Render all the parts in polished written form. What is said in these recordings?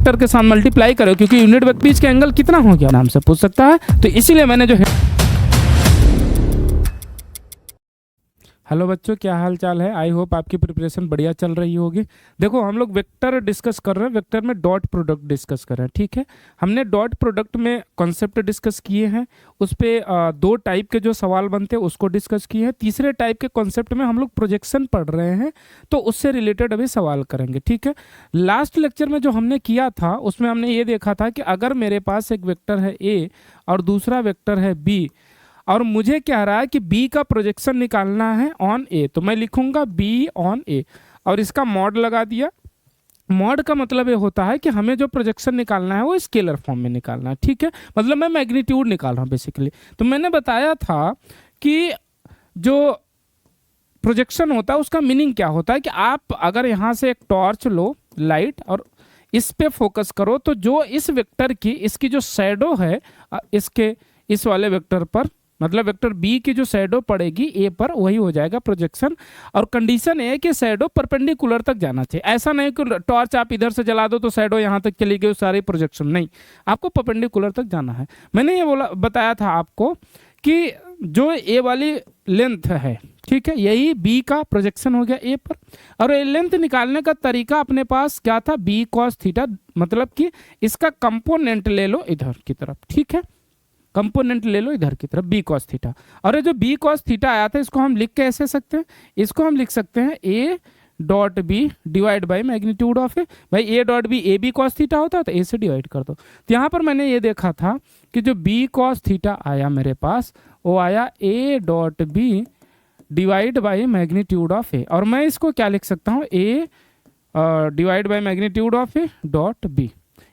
Vector के साथ multiply करो, क्योंकि यूनिट वेक्टर बीच के एंगल कितना हो गया नाम से पूछ सकता है, तो इसीलिए मैंने जो है। हेलो बच्चों, क्या हाल चाल है? आई होप आपकी प्रिपरेशन बढ़िया चल रही होगी। देखो हम लोग वेक्टर डिस्कस कर रहे हैं, वेक्टर में डॉट प्रोडक्ट डिस्कस कर रहे हैं, ठीक है। हमने डॉट प्रोडक्ट में कॉन्सेप्ट डिस्कस किए हैं, उस पर 2 टाइप के जो सवाल बनते हैं उसको डिस्कस किए हैं। तीसरे टाइप के कॉन्सेप्ट में हम लोग प्रोजेक्शन पढ़ रहे हैं, तो उससे रिलेटेड अभी सवाल करेंगे, ठीक है। लास्ट लेक्चर में जो हमने किया था उसमें हमने ये देखा था कि अगर मेरे पास एक वेक्टर है ए और दूसरा वेक्टर है बी, और मुझे कह रहा है कि B का प्रोजेक्शन निकालना है ऑन ए, तो मैं लिखूंगा B ऑन ए और इसका मॉड लगा दिया। मॉड का मतलब ये होता है कि हमें जो प्रोजेक्शन निकालना है वो स्केलर फॉर्म में निकालना है, ठीक है। मतलब मैं मैग्नीट्यूड निकाल रहा हूँ बेसिकली। तो मैंने बताया था कि जो प्रोजेक्शन होता है उसका मीनिंग क्या होता है कि आप अगर यहाँ से एक टॉर्च लो, लाइट, और इस पे फोकस करो, तो जो इस वेक्टर की इसकी जो शैडो है इसके इस वाले वेक्टर पर, मतलब वेक्टर बी की जो शैडो पड़ेगी ए पर, वही हो जाएगा प्रोजेक्शन। और कंडीशन है कि शैडो परपेंडिकुलर तक जाना चाहिए। ऐसा नहीं कि टॉर्च आप इधर से जला दो तो शैडो यहाँ तक चली गई, सारी प्रोजेक्शन नहीं, आपको परपेंडिकुलर तक जाना है। मैंने ये बताया था आपको कि जो ए वाली लेंथ है, ठीक है, यही बी का प्रोजेक्शन हो गया ए पर। और ये लेंथ निकालने का तरीका अपने पास क्या था, बी कॉस थीटा, मतलब कि इसका कंपोनेंट ले लो इधर की तरफ, ठीक है, कंपोनेंट ले लो इधर की तरफ बी कॉस थीटा। और ये जो बी कॉस थीटा आया था इसको हम लिख के ऐसे सकते हैं, इसको हम लिख सकते हैं A dot B divide by magnitude of A. भाई A dot B A B cos theta होता है तो ए से डिवाइड कर दो। तो यहाँ पर मैंने ये देखा था कि जो बी कॉस थीटा आया मेरे पास वो आया A dot B divide by magnitude of A, और मैं इसको क्या लिख सकता हूँ, A divide by magnitude of A dot B.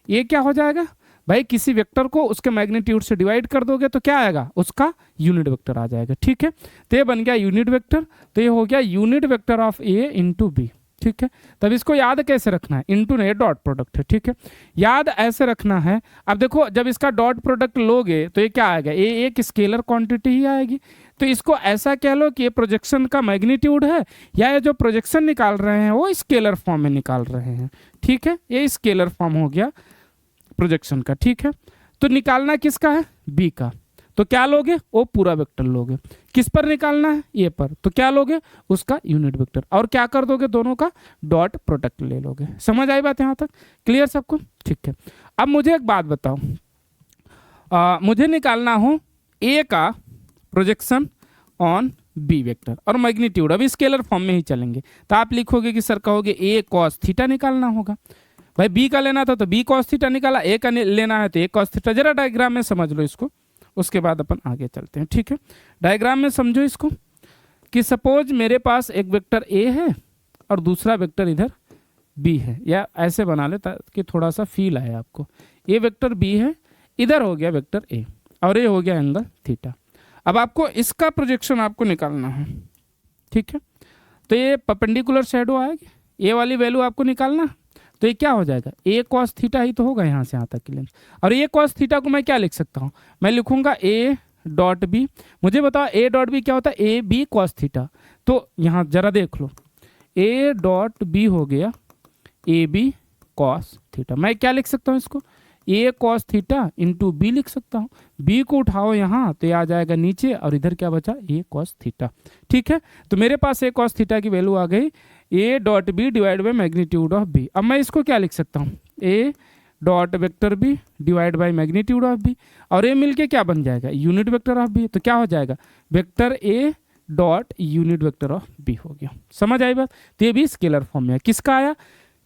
ये क्या हो जाएगा भाई, किसी वेक्टर को उसके मैग्नीट्यूड से डिवाइड कर दोगे तो क्या आएगा, उसका यूनिट वेक्टर आ जाएगा, ठीक है। तो ये बन गया यूनिट वेक्टर, तो ये हो गया unit vector of A into b, ठीक है। तब इसको याद कैसे रखना है, इंटू ने डॉट प्रोडक्ट है, ठीक है, याद ऐसे रखना है। अब देखो जब इसका डॉट प्रोडक्ट लोगे तो ये क्या आएगा, ये एक स्केलर क्वांटिटी ही आएगी। तो इसको ऐसा कह लो कि ये प्रोजेक्शन का मैग्नीट्यूड है, या ये जो प्रोजेक्शन निकाल रहे हैं वो स्केलर फॉर्म में निकाल रहे हैं, ठीक है। ये स्केलर फॉर्म हो गया प्रोजेक्शन का, ठीक है। तो निकालना किसका है, बी का, तो क्या लोगे, वो पूरा वेक्टर लोगे। किस पर निकालना है, ए पर, तो क्या लोगे, उसका यूनिट वेक्टर, और क्या कर दोगे, दोनों का डॉट प्रोडक्ट ले लोगे। समझ आई बात यहाँ तक, क्लियर सबको, ठीक है। अब मुझे एक बात बताओ, मुझे निकालना हो ए का प्रोजेक्शन ऑन बी वेक्टर और मैग्नीट्यूड, अभी स्केलर फॉर्म में ही चलेंगे। तो आप लिखोगे कि सर कहोगे ए कॉस थीटा निकालना होगा। भाई बी का लेना था तो बी कॉस थीटा निकाला, ए का लेना है तो ए कॉस थीटा। जरा डायग्राम में समझ लो इसको, उसके बाद अपन आगे चलते हैं, ठीक है। डायग्राम में समझो इसको कि सपोज मेरे पास एक वेक्टर ए है और दूसरा वेक्टर इधर बी है, या ऐसे बना ले ताकि थोड़ा सा फील आए आपको। ये वेक्टर बी है, इधर हो गया वेक्टर ए, और ये हो गया एंगल थीटा। अब आपको इसका प्रोजेक्शन आपको निकालना है, ठीक है। तो ये परपेंडिकुलर शैडो आएगी, ये वाली वैल्यू आपको निकालना, तो ये क्या हो जाएगा, ए कॉस थीटा ही तो होगा यहाँ से यहाँ तक की लेंथ। और ये कॉस थीटा को मैं क्या लिख सकता हूँ, मैं लिखूंगा ए डॉट बी। मुझे बताओ ए डॉट बी क्या होता है, ए बी कॉस थीटा। तो यहाँ जरा देख लो, ए डॉट बी हो गया ए बी कॉस थीटा। मैं क्या लिख सकता हूँ इसको, ए कॉस थीटा इंटू बी लिख सकता हूँ। बी को उठाओ यहाँ तो ये आ जाएगा नीचे, और इधर क्या बचा, ए कॉस थीटा, ठीक है। तो मेरे पास ए कॉस थीटा की वैल्यू आ गई a dot B divide by magnitude of b. अब मैं इसको क्या लिख सकता हूँ, a dot vector b divide by magnitude of b, और ये मिलके क्या बन जाएगा, यूनिट वेक्टर ऑफ बी। तो क्या हो जाएगा, vector a dot unit vector of b हो गया। समझ आई बात। तो ये भी स्केलर फॉर्म में है, किसका आया,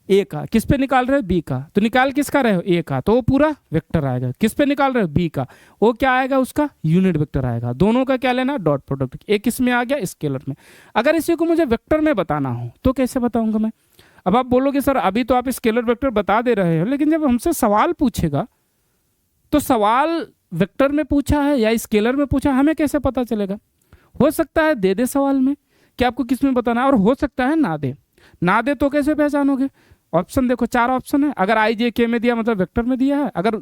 ए का। किस पे निकाल रहे हो, बी का, तो निकाल किसका रहे हो, ए का, तो वो पूरा वेक्टर आएगा। किस पे निकाल रहे हो, बी का, वो क्या आएगा, उसका यूनिट वेक्टर आएगा। दोनों का क्या लेना, डॉट प्रोडक्ट। एक किस में आ गया, स्केलर में। अगर इसी को मुझे वेक्टर में बताना हो तो कैसे बताऊंगा मैं। अब आप बोलोगे सर अभी तो आप स्केलर वेक्टर बता दे रहे हो, लेकिन जब हमसे सवाल पूछेगा तो सवाल वेक्टर में पूछा है या स्केलर में पूछा है, हमें कैसे पता चलेगा। हो सकता है दे दे सवाल में कि आपको किस में बताना है, और हो सकता है ना दे। ना दे तो कैसे पहचानोगे, ऑप्शन देखो, 4 ऑप्शन है। अगर आई जे के में दिया मतलब वेक्टर में दिया है, अगर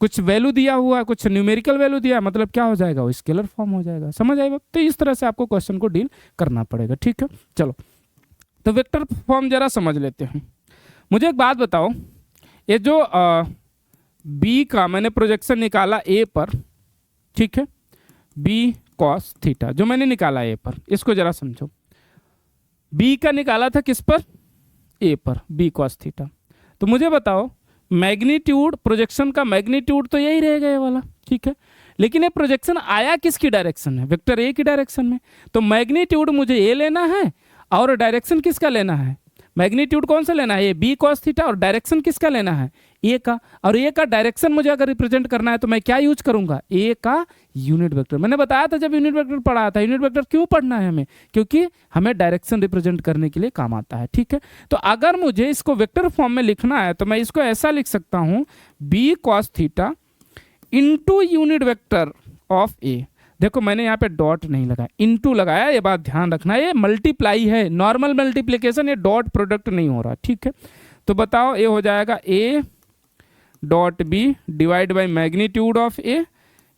कुछ वैल्यू दिया हुआ है, कुछ न्यूमेरिकल वैल्यू दिया है, मतलब क्या हो जाएगा, वो स्केलर फॉर्म हो जाएगा। समझ आएगा। तो इस तरह से आपको क्वेश्चन को डील करना पड़ेगा, ठीक है। चलो तो वेक्टर फॉर्म जरा समझ लेते हैं। मुझे एक बात बताओ, ये जो बी का मैंने प्रोजेक्शन निकाला ए पर, ठीक है, बी कॉस थीटा जो मैंने निकाला ए पर, इसको जरा समझो। बी का निकाला था किस पर? ए पर, बी कॉस थीटा। तो मुझे बताओ मैग्नीट्यूड, प्रोजेक्शन का मैग्नीट्यूड तो यही रहेगा ये वाला, ठीक है, लेकिन ये प्रोजेक्शन आया किसकी डायरेक्शन में? वेक्टर ए की डायरेक्शन में। तो मैग्नीट्यूड मुझे ए लेना है और डायरेक्शन किसका लेना है? मैग्नीट्यूड कौन सा लेना है? ये बी कॉस थीटा, और डायरेक्शन किसका लेना है? ए का। और ए का डायरेक्शन मुझे अगर रिप्रेजेंट करना है तो मैं क्या यूज करूंगा? ए का यूनिट वेक्टर। मैंने बताया था जब यूनिट वेक्टर पढ़ा था, यूनिट वेक्टर क्यों पढ़ना है हमें? क्योंकि हमें डायरेक्शन रिप्रेजेंट करने के लिए काम आता है, ठीक है। तो अगर मुझे इसको वेक्टर फॉर्म में लिखना है तो मैं इसको ऐसा लिख सकता हूं, B cos theta into unit vector of A. देखो मैंने यहाँ पे डॉट नहीं लगाया, इनटू लगाया, ये बात ध्यान रखना, ये मल्टीप्लाई है, नॉर्मल मल्टीप्लिकेशन, ये डॉट प्रोडक्ट नहीं हो रहा, ठीक है। तो बताओ ये हो जाएगा A dot B divide by magnitude of A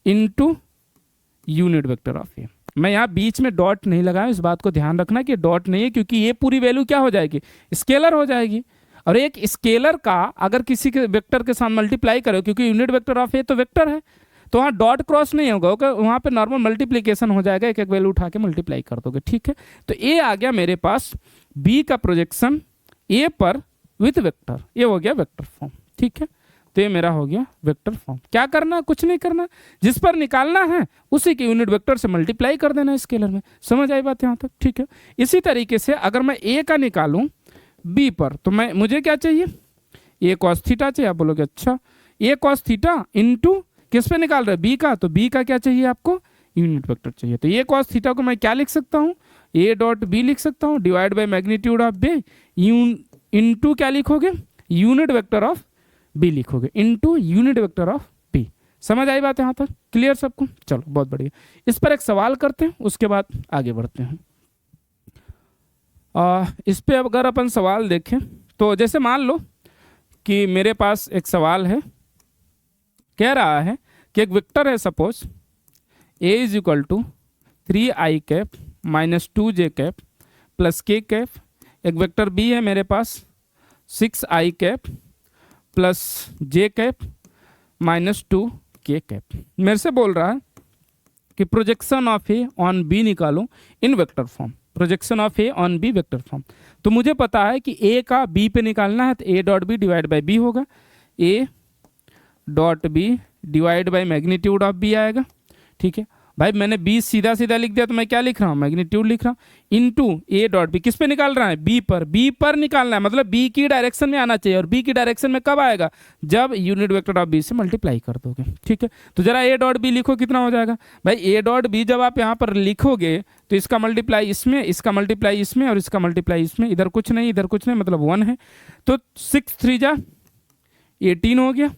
into unit vector of A. मैं यहाँ बीच में डॉट नहीं लगाया, इस बात को ध्यान रखना कि डॉट नहीं है, क्योंकि ये पूरी वैल्यू क्या हो जाएगी? स्केलर हो जाएगी। और एक स्केलर का अगर किसी के वेक्टर के साथ मल्टीप्लाई करो, क्योंकि यूनिट वेक्टर ऑफ ए तो वेक्टर है, तो वहाँ डॉट क्रॉस नहीं होगा, ओके, वहाँ पे नॉर्मल मल्टीप्लिकेशन हो जाएगा, एक एक वैल्यू उठा के मल्टीप्लाई कर दोगे, ठीक है। तो ये आ गया मेरे पास बी का प्रोजेक्शन ए पर विथ वेक्टर, ये हो गया वेक्टर फॉर्म, ठीक है। तो ये मेरा हो गया वेक्टर फॉर्म। क्या करना? कुछ नहीं करना, जिस पर निकालना है उसी के यूनिट वेक्टर से मल्टीप्लाई कर देना स्केलर में। समझ आई बात यहाँ तक? ठीक है। इसी तरीके से अगर मैं ए का निकालूं बी पर, तो मुझे क्या चाहिए? ए कॉस थीटा चाहिए। आप बोलोगे अच्छा, ए कॉस थीटा इंटू किस पे निकाल रहे? बी का। तो बी का क्या चाहिए आपको? यूनिट वेक्टर चाहिए। तो ए कॉस थीटा को मैं क्या लिख सकता हूँ? ए डॉट बी लिख सकता हूँ divide by magnitude of b into क्या लिखोगे? यूनिट वेक्टर ऑफ बी लिखोगे into unit vector of b. समझ आई बात यहाँ तक? क्लियर सबको? चलो बहुत बढ़िया। इस पर एक सवाल करते हैं, उसके बाद आगे बढ़ते हैं। इस पे अगर अपन सवाल देखें तो जैसे मान लो कि मेरे पास एक सवाल है, कह रहा है कि एक वेक्टर है, suppose A is equal to 3i cap minus 2j cap plus k cap. एक वेक्टर बी है मेरे पास 6i cap plus j cap minus 2k cap. मेरे से बोल रहा है कि projection of A on B निकालो in vector form, projection of A on B vector form. तो मुझे पता है कि ए का बी पे निकालना है, तो A dot B divide by B होगा, A dot B divide by magnitude of B आएगा, ठीक है। भाई मैंने बी सीधा सीधा लिख दिया, तो मैं क्या लिख रहा हूँ? मैग्नीट्यूड लिख रहा हूँ इनटू ए डॉट बी। किस पे निकाल रहा है? बी पर। बी पर निकालना है, मतलब बी की डायरेक्शन में आना चाहिए। और बी की डायरेक्शन में कब आएगा? जब यूनिट वेक्टर ऑफ बी से मल्टीप्लाई कर दोगे, ठीक है। तो जरा ए डॉट बी लिखो, कितना हो जाएगा? भाई ए डॉट बी जब आप यहाँ पर लिखोगे तो इसका मल्टीप्लाई इसमें, इसका मल्टीप्लाई इसमें और इसका मल्टीप्लाई इसमें, इधर कुछ नहीं इधर कुछ नहीं, मतलब 1 है। तो 6 3 जा 18 हो गया,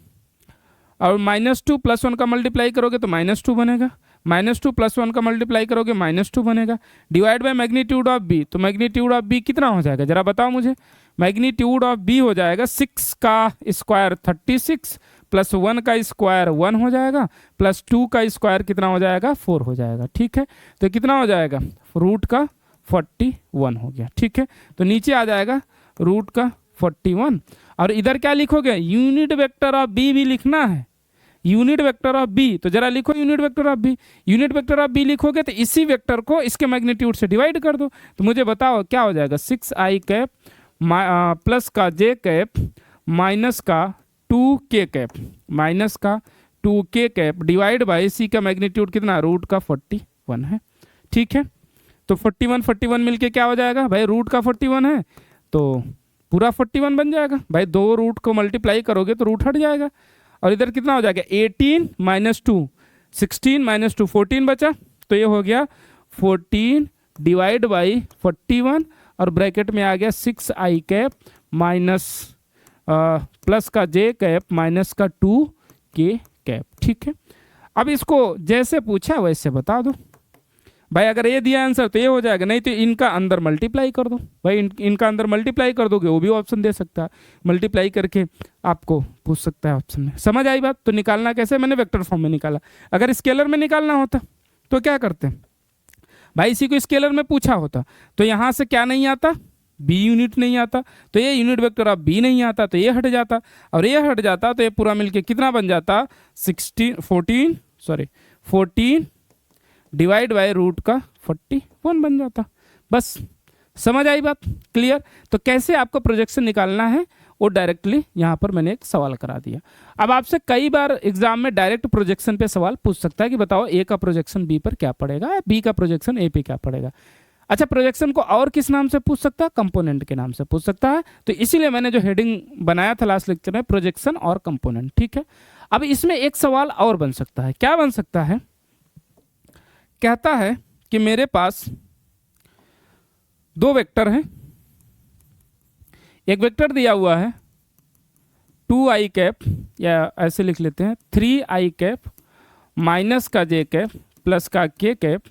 और -2 प्लस 1 का मल्टीप्लाई करोगे तो -2 बनेगा, -2 प्लस 1 का मल्टीप्लाई करोगे -2 बनेगा, divide by magnitude of b. तो मैग्नीट्यूड ऑफ बी कितना हो जाएगा जरा बताओ मुझे? मैग्नीट्यूड ऑफ बी हो जाएगा 6 का स्क्वायर 36 प्लस 1 का स्क्वायर 1 हो जाएगा, प्लस 2 का स्क्वायर कितना हो जाएगा? 4 हो जाएगा, ठीक है। तो कितना हो जाएगा? रूट का 41 हो गया, ठीक है। तो नीचे आ जाएगा रूट का 41, और इधर क्या लिखोगे? यूनिट वेक्टर ऑफ बी भी लिखना है, यूनिट वेक्टर ऑफ बी। तो जरा लिखो unit vector of b. Unit vector of b लिखोगे तो इसी वेक्टर को इसके मैग्नीट्यूड से डिवाइड कर दो। तो मुझे बताओ क्या हो जाएगा? 6i कैप प्लस का j कैप माइनस का 2k कैप, माइनस का 2k कैप डिवाइड बाई इसी का मैग्नीट्यूड कितना? रूट का 41 है, ठीक है। तो 41 मिलके क्या हो जाएगा? भाई रूट का 41 है तो पूरा 41 बन जाएगा। भाई 2 रूट को मल्टीप्लाई करोगे तो रूट हट जाएगा, और इधर कितना हो जाएगा? 18 माइनस 2 16 माइनस 2 14 बचा, तो ये हो गया 14 डिवाइड बाई 41, और ब्रैकेट में आ गया 6i कैप माइनस प्लस का j कैप माइनस का 2k कैप, ठीक है। अब इसको जैसे पूछा वैसे बता दो। भाई अगर ये दिया आंसर तो ये हो जाएगा, नहीं तो इनका अंदर मल्टीप्लाई कर दो। भाई इनका अंदर मल्टीप्लाई कर दोगे, वो भी ऑप्शन दे सकता है, मल्टीप्लाई करके आपको पूछ सकता है ऑप्शन में। समझ आई बात? तो निकालना कैसे? मैंने वेक्टर फॉर्म में निकाला। अगर स्केलर में निकालना होता तो क्या करते? भाई इसी को स्केलर में पूछा होता तो यहाँ से क्या नहीं आता? बी यूनिट नहीं आता, तो ये यूनिट वेक्टर ऑफ बी नहीं आता, तो ये हट जाता, और ये हट जाता तो ये पूरा मिलके कितना बन जाता 14 डिवाइड बाय रूट का 41 बन जाता। बस समझ आई बात, क्लियर। तो कैसे आपको प्रोजेक्शन निकालना है वो डायरेक्टली यहाँ पर मैंने एक सवाल करा दिया। अब आपसे कई बार एग्जाम में डायरेक्ट प्रोजेक्शन पे सवाल पूछ सकता है कि बताओ ए का प्रोजेक्शन बी पर क्या पड़ेगा या बी का प्रोजेक्शन ए पे क्या पड़ेगा। अच्छा, प्रोजेक्शन को और किस नाम से पूछ सकता है, कंपोनेंट के नाम से पूछ सकता है। तो इसीलिए मैंने जो हेडिंग बनाया था लास्ट लेक्चर में, प्रोजेक्शन और कंपोनेंट, ठीक है। अब इसमें एक सवाल और बन सकता है, क्या बन सकता है, कहता है कि मेरे पास दो वेक्टर हैं, एक वेक्टर दिया हुआ है 2i कैप, या ऐसे लिख लेते हैं 3i कैप माइनस का j कैप प्लस का k कैप,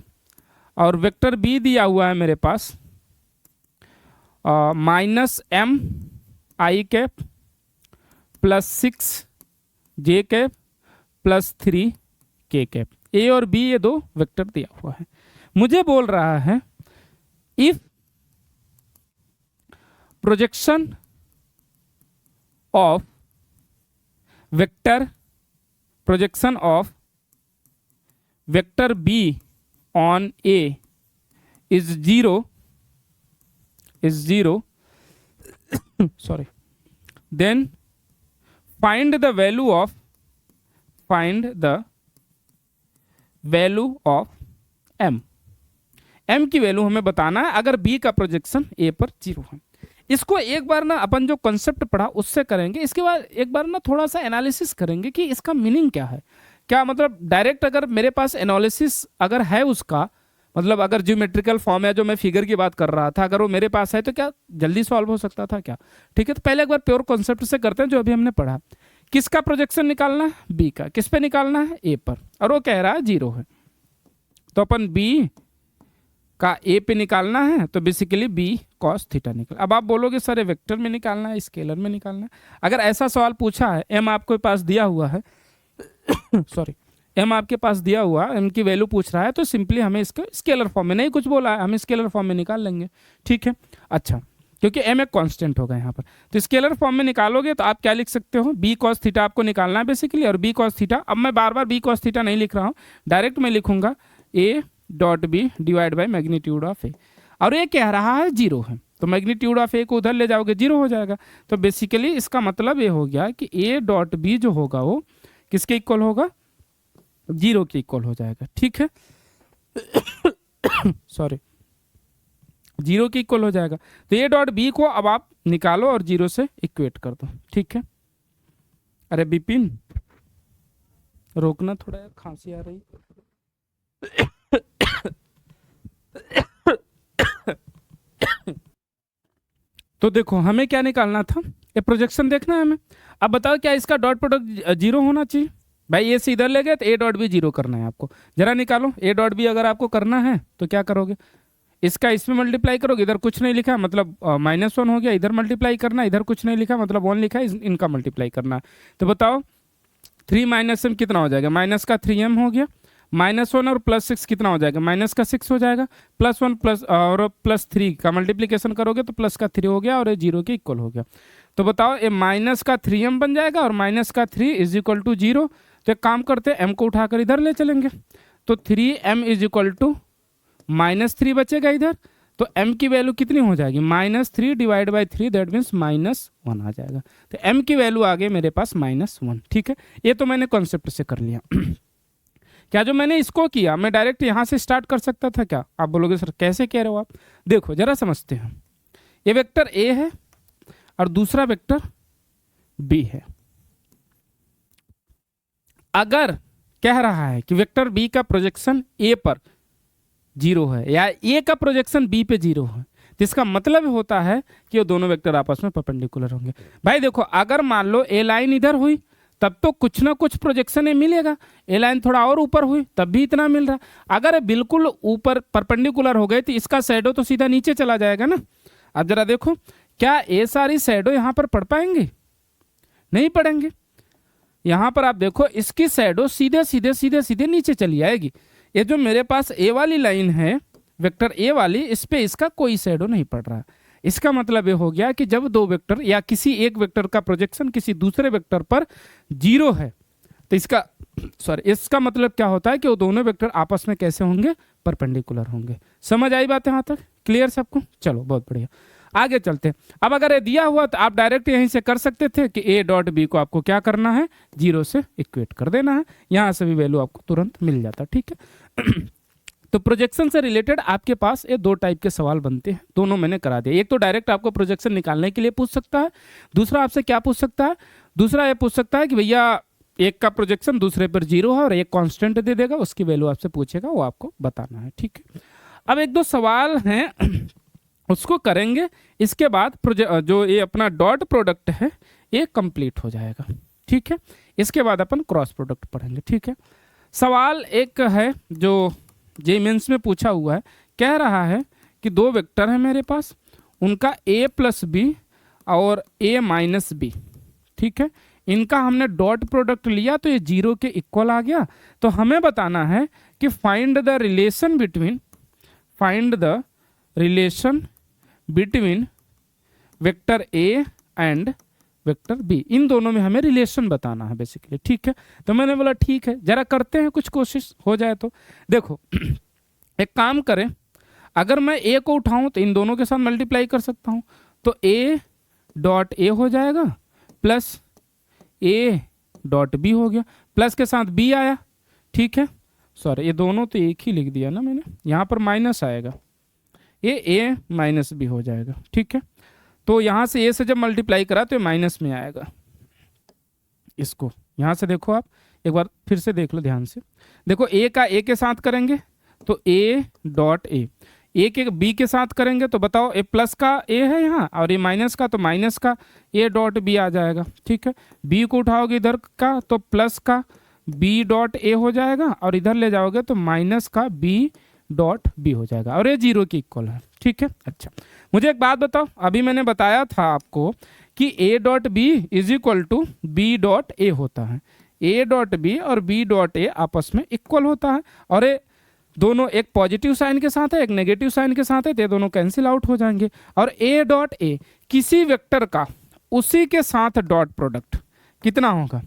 और वेक्टर b दिया हुआ है मेरे पास minus m i cap plus 6j cap plus 3k cap. a और b ये दो वेक्टर दिया हुआ है। मुझे बोल रहा है if projection of vector b on a is zero sorry, then find the value of m की वैल्यू हमें बताना है अगर b का प्रोजेक्शन a पर 0 है। इसको एक बार ना अपन जो कॉन्सेप्ट पढ़ा उससे करेंगे, इसके बाद एक बार ना थोड़ा सा एनालिसिस करेंगे कि इसका मीनिंग क्या है, क्या मतलब डायरेक्ट अगर मेरे पास एनालिसिस अगर है उसका, मतलब अगर ज्योमेट्रिकल फॉर्म है जो मैं फिगर की बात कर रहा था, अगर वो मेरे पास है तो क्या जल्दी सॉल्व हो सकता था क्या। ठीक है, तो पहले एक बार प्योर कॉन्सेप्ट से करते हैं जो अभी हमने पढ़ा। किसका प्रोजेक्शन निकालना है, बी का। किस पे निकालना है, ए पर, और वो कह रहा है 0 है, तो अपन बी का ए पे निकालना है, तो बेसिकली बी कॉस थीटा निकल। अब आप बोलोगे सर वेक्टर में निकालना है, स्केलर में निकालना है। अगर ऐसा सवाल पूछा है, एम आपके पास दिया हुआ है सॉरी, एम आपके पास दिया हुआ, एम की वैल्यू पूछ रहा है, तो सिंपली हमें इसको स्केलर फॉर्म में, नहीं कुछ बोला है, हम स्केलर फॉर्म में निकाल लेंगे। ठीक है, अच्छा, क्योंकि एम एक कांस्टेंट होगा यहाँ पर, तो स्केलर फॉर्म में निकालोगे तो आप क्या लिख सकते हो, बी कॉस थीटा आपको निकालना है बेसिकली, और बी कॉस थीटा, अब मैं बार बार बी कॉस थीटा नहीं लिख रहा हूँ, डायरेक्ट मैं लिखूंगा A dot B divide by magnitude of A, और ये कह रहा है 0 है, तो मैग्नीट्यूड ऑफ ए को उधर ले जाओगे 0 हो जाएगा। तो बेसिकली इसका मतलब ये हो गया कि ए डॉट बी जो होगा वो किसके इक्वल होगा, 0 के इक्वल हो जाएगा। ठीक है सॉरी, 0 के इक्वल हो जाएगा। तो ए डॉट बी को अब आप निकालो और 0 से इक्वेट कर दो। ठीक है, अरे बिपिन रोकना थोड़ा यार, खांसी आ रही। तो देखो हमें क्या निकालना था, ये प्रोजेक्शन देखना है हमें। अब बताओ क्या इसका डॉट प्रोडक्ट 0 होना चाहिए, भाई ये से इधर ले गए तो ए डॉट बी 0 करना है आपको। जरा निकालो ए डॉट बी, अगर आपको करना है तो क्या करोगे, इसका इसमें मल्टीप्लाई करोगे, इधर कुछ नहीं लिखा मतलब -1 हो गया, इधर मल्टीप्लाई करना, इधर कुछ नहीं लिखा मतलब 1 लिखा है, इनका मल्टीप्लाई करना। तो बताओ 3 माइनस m कितना हो जाएगा, माइनस का 3m हो गया, -1 और +6 कितना हो जाएगा, माइनस का 6 हो जाएगा, +1 प्लस और +3 का मल्टीप्लीकेशन करोगे तो प्लस का 3 हो गया, और ये 0 के इक्वल हो गया। तो बताओ ये माइनस का 3m बन जाएगा और माइनस का 3 इज इक्वल टू 0। तो एक काम करते हैं, m को उठाकर इधर ले चलेंगे, तो 3m इज इक्वल टू -3 बचेगा इधर, तो m की वैल्यू कितनी हो जाएगी, -3 डिवाइड बाई 3, दैट मीन्स -1 आ जाएगा। तो m की वैल्यू आ गई मेरे पास -1। ठीक है, ये तो मैंने कॉन्सेप्ट से कर लिया। क्या जो मैंने इसको किया, मैं डायरेक्ट यहाँ से स्टार्ट कर सकता था क्या, आप बोलोगे सर कैसे कह रहे हो आप। देखो जरा समझते हैं, ये वेक्टर a है और दूसरा वेक्टर b है। अगर कह रहा है कि वेक्टर b का प्रोजेक्शन a पर 0 है या a का प्रोजेक्शन b पे 0 है, तो इसका मतलब होता है कि वो दोनों वेक्टर आपस में परपेंडिकुलर होंगे। भाई देखो अगर मान लो a लाइन इधर हुई तब तो कुछ ना कुछ प्रोजेक्शन मिलेगा, ए लाइन थोड़ा और ऊपर हुई तब भी इतना मिल रहा। अगर बिल्कुल ऊपर परपेंडिकुलर हो गए तो इसका शैडो तो सीधा नीचे चला जाएगा ना। अब जरा देखो क्या ये सारी शैडो यहाँ पर पड़ पाएंगे, नहीं पड़ेंगे। यहाँ पर आप देखो इसकी शैडो सीधे सीधे सीधे सीधे नीचे चली आएगी। ये जो मेरे पास ए वाली लाइन है वेक्टर ए वाली, इस पे इसका कोई शैडो नहीं पड़ रहा है। इसका मतलब ये हो गया कि जब दो वेक्टर या किसी एक वेक्टर का प्रोजेक्शन किसी दूसरे वेक्टर पर 0 है तो इसका मतलब क्या होता है कि वो दोनों वेक्टर आपस में कैसे होंगे, परपेंडिकुलर होंगे। समझ आई बात यहाँ तक? क्लियर सबको? चलो बहुत बढ़िया, आगे चलते हैं। अब अगर ये दिया हुआ तो आप डायरेक्ट यहीं से कर सकते थे कि a डॉट बी को आपको क्या करना है, 0 से इक्वेट कर देना है, यहाँ से भी वैल्यू आपको तुरंत मिल जाता। ठीक है तो प्रोजेक्शन से रिलेटेड आपके पास ये दो टाइप के सवाल बनते हैं, दोनों मैंने करा दिया। एक तो डायरेक्ट आपको प्रोजेक्शन निकालने के लिए पूछ सकता है, दूसरा आपसे क्या पूछ सकता है, दूसरा ये पूछ सकता है कि भैया एक का प्रोजेक्शन दूसरे पर 0 है और एक कांस्टेंट दे देगा, उसकी वैल्यू आपसे पूछेगा, वो आपको बताना है। ठीक है, अब एक दो सवाल हैं उसको करेंगे, इसके बाद जो ये अपना डॉट प्रोडक्ट है ये कंप्लीट हो जाएगा। ठीक है, इसके बाद अपन क्रॉस प्रोडक्ट पढ़ेंगे। ठीक है, सवाल एक है जो जेईई मेंस में पूछा हुआ है, कह रहा है कि दो वेक्टर है मेरे पास, उनका a प्लस बी और a माइनस बी। ठीक है, इनका हमने डॉट प्रोडक्ट लिया तो ये 0 के इक्वल आ गया। तो हमें बताना है कि find the relation between vector a and vector b, इन दोनों में हमें रिलेशन बताना है बेसिकली। ठीक है, तो मैंने बोला ठीक है, जरा करते हैं, कुछ कोशिश हो जाए तो। देखो एक काम करें, अगर मैं a को उठाऊं तो इन दोनों के साथ मल्टीप्लाई कर सकता हूं, तो a डॉट a हो जाएगा प्लस a डॉट b हो गया, प्लस के साथ b आया। ठीक है, सॉरी ये दोनों तो एक ही लिख दिया ना मैंने, यहाँ पर माइनस आएगा, ये a माइनस b हो जाएगा। ठीक है, तो यहाँ से a से जब मल्टीप्लाई करा तो ये माइनस में आएगा। इसको यहाँ से देखो, आप एक बार फिर से देख लो ध्यान से, देखो a का a के साथ करेंगे तो a डॉट a के b के साथ करेंगे तो बताओ a प्लस का a है यहाँ और ये माइनस का, तो माइनस का a डॉट b आ जाएगा। ठीक है, b को उठाओगे इधर का तो प्लस का b डॉट a हो जाएगा और इधर ले जाओगे तो माइनस का b डॉट b हो जाएगा और ये 0 की इक्वल है। ठीक है, अच्छा मुझे एक बात बताओ, अभी मैंने बताया था आपको कि a dot b is equal to b dot a होता है, a डॉट b और b डॉट a आपस में इक्वल होता है, और ये दोनों एक पॉजिटिव साइन के साथ है एक नेगेटिव साइन के साथ है, तो ये दोनों कैंसिल आउट हो जाएंगे। और a डॉट a किसी वेक्टर का उसी के साथ डॉट प्रोडक्ट कितना होगा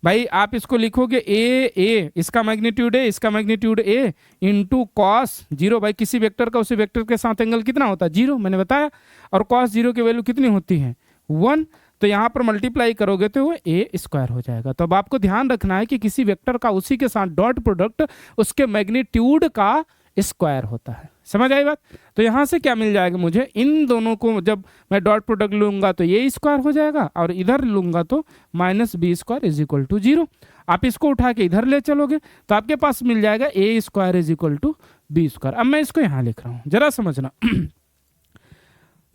भाई, आप इसको लिखोगे a इसका मैग्नीट्यूड a, इसका मैग्नीट्यूड a इंटू कॉस 0। भाई किसी वेक्टर का उसी वेक्टर के साथ एंगल कितना होता है, 0, मैंने बताया, और कॉस 0 की वैल्यू कितनी होती है, 1। तो यहाँ पर मल्टीप्लाई करोगे तो वो a स्क्वायर हो जाएगा। तो अब आपको ध्यान रखना है कि किसी वेक्टर का उसी के साथ डॉट प्रोडक्ट उसके मैग्नीट्यूड का स्क्वायर होता है। समझ आई बात? तो यहाँ से क्या मिल जाएगा मुझे, इन दोनों को जब मैं डॉट प्रोडक्ट लूंगा तो ये स्क्वायर हो जाएगा और इधर लूंगा तो minus B square is equal to 0। आप इसको उठा के इधर ले चलोगे तो आपके पास मिल जाएगा a square is equal to b square. अब मैं इसको यहाँ लिख रहा हूँ, जरा समझना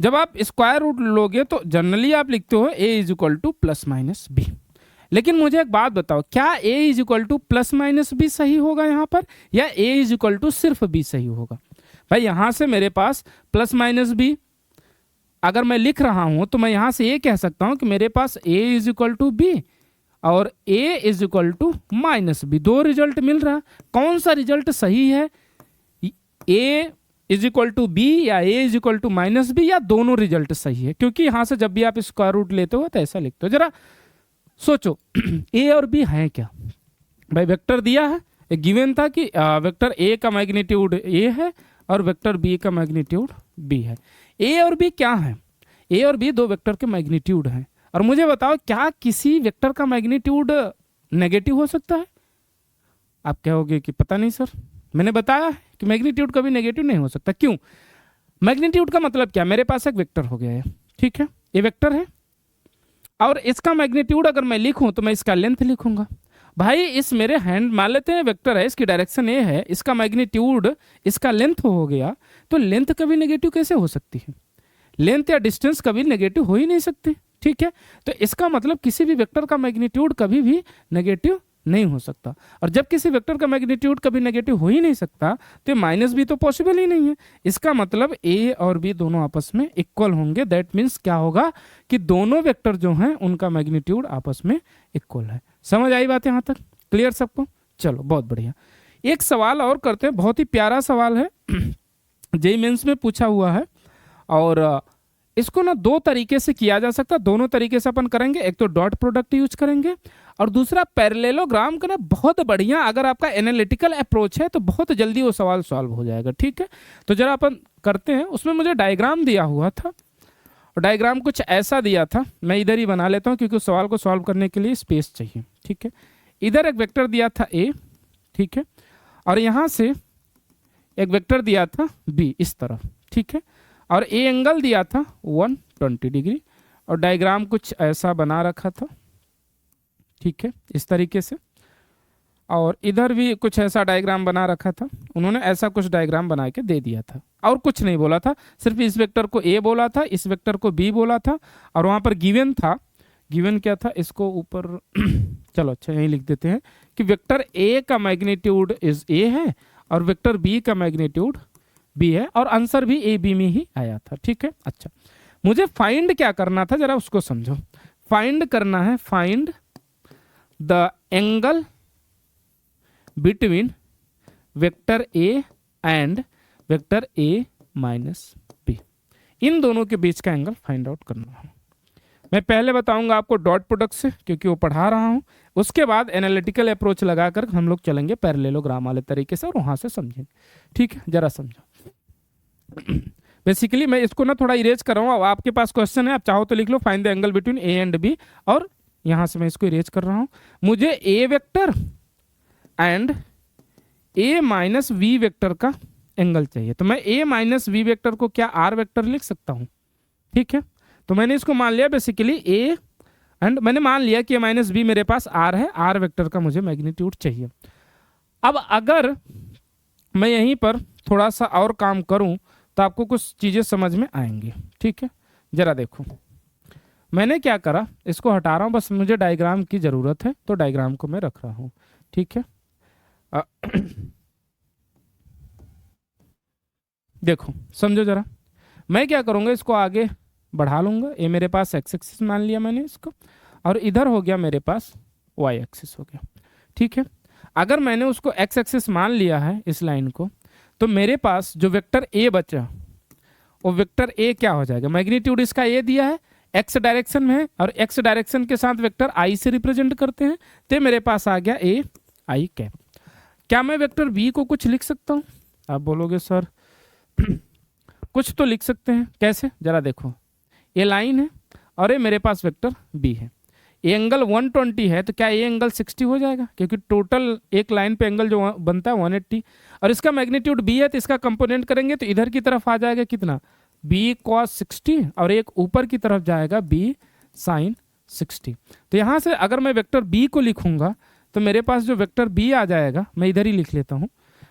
जब आप स्क्वायर रूट लोगे तो जनरली आप लिखते हो a is equal to plus minus b, लेकिन मुझे एक बात बताओ, क्या a is equal to plus minus b सही होगा यहाँ पर, या a इज इक्वल टू सिर्फ b सही होगा? भाई यहाँ से मेरे पास प्लस माइनस बी अगर मैं लिख रहा हूँ तो मैं यहाँ से ये कह सकता हूँ कि मेरे पास a is equal to b और a is equal to minus b, दो रिजल्ट मिल रहा, कौन सा रिजल्ट सही है, a is equal to b या a is equal to minus b, या दोनों रिजल्ट सही है? क्योंकि यहाँ से जब भी आप स्क्वायर रूट लेते हो तो ऐसा लिखते हो। जरा सोचो a और b है क्या? भाई वेक्टर दिया है, एक गिवन था कि वेक्टर a का मैग्नीट्यूड a है और वेक्टर b का मैग्नीट्यूड b है। a और b क्या है? a और b दो वेक्टर के मैग्नीट्यूड हैं, और मुझे बताओ क्या किसी वेक्टर का मैग्नीट्यूड नेगेटिव हो सकता है? आप कहोगे कि पता नहीं सर, मैंने बताया है कि मैग्नीट्यूड कभी नेगेटिव नहीं हो सकता। क्यों? मैग्नीट्यूड का मतलब क्या, मेरे पास एक वेक्टर हो गया है, ठीक है, ये वेक्टर है और इसका मैग्नीट्यूड अगर मैं लिखूं तो मैं इसका लेंथ लिखूंगा। भाई इस मेरे हैंड मान लेते हैं वेक्टर है, इसकी डायरेक्शन ए है, इसका मैग्नीट्यूड इसका लेंथ हो गया, तो लेंथ कभी नेगेटिव कैसे हो सकती है? लेंथ या डिस्टेंस कभी नेगेटिव हो ही नहीं सकती। ठीक है, तो इसका मतलब किसी भी वेक्टर का मैग्नीट्यूड कभी भी नेगेटिव नहीं हो सकता, और जब किसी वेक्टर का मैग्नीट्यूड कभी नेगेटिव हो ही नहीं सकता तो माइनस बी तो पॉसिबल ही नहीं है। इसका मतलब ए और बी दोनों आपस में इक्वल होंगे। दैट मीन्स क्या होगा कि दोनों वेक्टर जो हैं उनका मैग्नीट्यूड आपस में इक्वल है। समझ आई बात यहाँ तक? क्लियर सबको? चलो बहुत बढ़िया, एक सवाल और करते हैं, बहुत ही प्यारा सवाल है, जेईई मेंस में पूछा हुआ है, और इसको ना दो तरीके से किया जा सकता है, दोनों तरीके से अपन करेंगे। एक तो डॉट प्रोडक्ट यूज करेंगे और दूसरा पैरेललोग्राम का ना बहुत बढ़िया, अगर आपका एनालिटिकल अप्रोच है तो बहुत जल्दी वो सवाल सॉल्व हो जाएगा। ठीक है, तो जरा अपन करते हैं। उसमें मुझे डायग्राम दिया हुआ था और डायग्राम कुछ ऐसा दिया था, मैं इधर ही बना लेता हूँ क्योंकि उस सवाल को सॉल्व करने के लिए स्पेस चाहिए। ठीक है, इधर एक वेक्टर दिया था ए, ठीक है, और यहाँ से एक वेक्टर दिया था बी इस तरफ। ठीक है, और ए एंगल दिया था 120 डिग्री और डायग्राम कुछ ऐसा बना रखा था। ठीक है, इस तरीके से, और इधर भी कुछ ऐसा डायग्राम बना रखा था। उन्होंने ऐसा कुछ डायग्राम बना के दे दिया था और कुछ नहीं बोला था, सिर्फ इस वेक्टर को ए बोला था, इस वेक्टर को बी बोला था, और वहाँ पर गिवन था। गिवन क्या था, इसको ऊपर चलो अच्छा यहीं लिख देते हैं कि वेक्टर ए का मैग्नीट्यूड इज ए है और वेक्टर बी का मैग्नीट्यूड बी है, और आंसर भी ए बी में ही आया था। ठीक है, अच्छा मुझे फाइंड क्या करना था, जरा उसको समझो। फाइंड करना है, find the angle between vector A and vector A minus B, इन दोनों के बीच का एंगल फाइंड आउट करना है। मैं पहले बताऊंगा आपको डॉट प्रोडक्ट से क्योंकि वो पढ़ा रहा हूं, उसके बाद एनालिटिकल अप्रोच लगाकर हम लोग चलेंगे पैरेललोग्राम वाले तरीके से और वहां से समझेंगे। ठीक है, जरा समझो। बेसिकली मैं इसको ना थोड़ा इरेज कर रहा हूँ, आपके पास क्वेश्चन है आप चाहो तो लिख लो, find the angle between A and B, और यहां से मैं इसको इरेज कर रहा हूं। मुझे A vector and A minus B vector का एंगल चाहिए, तो मैं ए माइनस वी वेक्टर को क्या आर वेक्टर लिख सकता हूं। ठीक है, तो मैंने इसको मान लिया बेसिकली ए एंड मैंने मान लिया कि ए माइनस बी मेरे पास आर है, आर वेक्टर का मुझे मैग्नीट्यूड चाहिए। अब अगर मैं यहीं पर थोड़ा सा और काम करूं तो आपको कुछ चीजें समझ में आएंगी। ठीक है, जरा देखो मैंने क्या करा, इसको हटा रहा हूं, बस मुझे डायग्राम की जरूरत है तो डायग्राम को मैं रख रहा हूं। ठीक है, देखो समझो जरा, मैं क्या करूंगा, इसको आगे बढ़ा लूंगा। ये मेरे पास एक्स एक्सिस मान लिया मैंने इसको, और इधर हो गया मेरे पास वाई एक्सिस हो गया। ठीक है, अगर मैंने उसको एक्स एक्सिस मान लिया है इस लाइन को, तो मेरे पास जो वेक्टर ए बचा वो वेक्टर ए क्या हो जाएगा, मैग्नीट्यूड इसका ए दिया है, एक्स डायरेक्शन में है और एक्स डायरेक्शन के साथ वेक्टर आई से रिप्रेजेंट करते हैं, तो मेरे पास आ गया ए आई कैप। क्या मैं वेक्टर बी को कुछ लिख सकता हूं? आप बोलोगे सर कुछ तो लिख सकते हैं, कैसे, जरा देखो। ये लाइन है और ये मेरे पास वेक्टर बी है, ये एंगल 120 है, तो क्या ये एंगल 60 हो जाएगा, क्योंकि टोटल एक लाइन पे एंगल जो बनता है 180, और इसका मैग्नीट्यूड बी है, तो इसका कंपोनेंट करेंगे तो इधर की तरफ आ जाएगा कितना, बी कॉस 60, और एक ऊपर की तरफ जाएगा बी साइन 60। तो यहाँ से अगर मैं वेक्टर बी को लिखूंगा तो मेरे पास जो वेक्टर बी आ जाएगा, मैं इधर ही लिख लेता हूँ,